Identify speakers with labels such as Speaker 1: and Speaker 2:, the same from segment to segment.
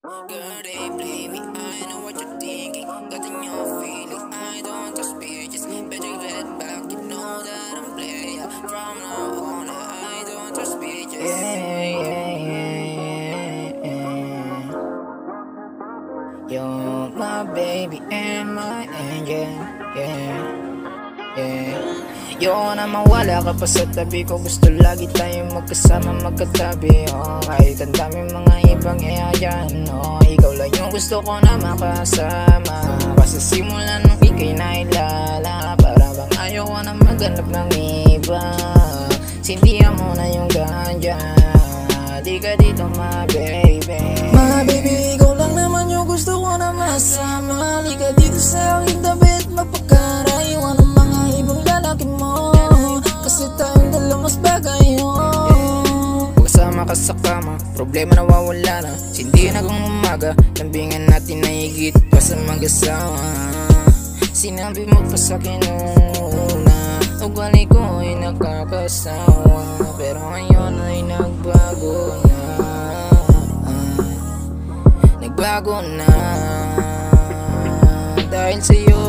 Speaker 1: Girl, they play me, I know what you're thinking. Got in your feelings, I don't trust bitches. Better get back, you know that I'm player. From now on, I don't trust bitches.
Speaker 2: You're my baby and my angel, Yun na mawala ka pa sa tabi ko. Gusto lagi tayong magkasama, magkatabi, kahit ang daming mga ibang dyan, ikaw lang yung gusto ko na makasama. Kasi simula nung ika'y nailala, para bang ayoko na maghanap ng iba. Sindihan mo na yung ganja, di ka dito my baby.
Speaker 3: My baby, ikaw lang naman yung gusto ko na masama. Halika dito sa aking tabi at mapagkarayuan ng mga ibang lalaki mo, kasi tayong dalawa mas bagay yun.
Speaker 2: Pagkasama ka sa kama, problema nawawala na. Sindihan hanggang umaga, lambingan natin na higit pa sa mag-asawa. Sinabi mo pa sa'kin una, ugali ko ay nakakasawa, pero ngayon ay nagbago na. Nagbago na dahil sa'yo,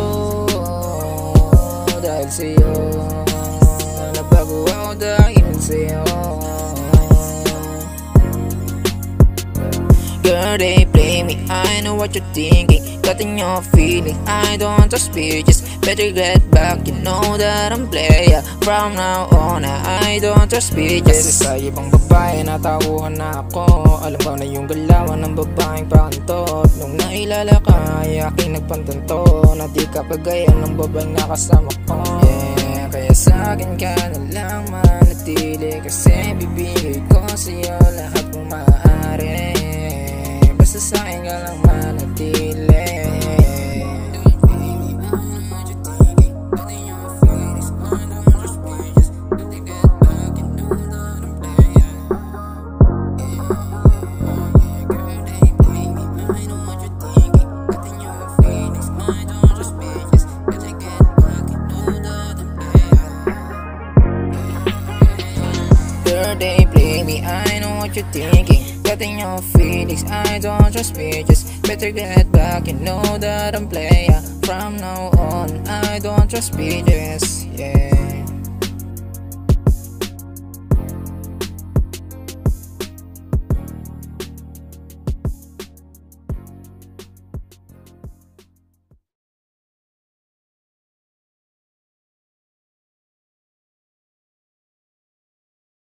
Speaker 2: dahil sa'yo. Nagbago ako dahil sa'yo. Girl, they play me, I know what you're thinking. Got in your feelings, I don't trust bitches. Better get back, you know that I'm player. From now on, I don't trust bitches. Kasi sa ibang babae natauhan na ako. Alam ko na yung galawan ng babaeng pakantot. Nung nailala ka, ay aking nagpantanto na di ka kagaya ng babaeng nakasama ko. Kaya sa'kin ka na lang manatili, kasi bibigay ko sa'yo lahat ng maaari. Basta sa'kin ka lang manatili. They play me, I know what you're thinking. Got in your feelings, I don't trust bitches. Better get back, you know that I'm player. From now on, I don't trust bitches,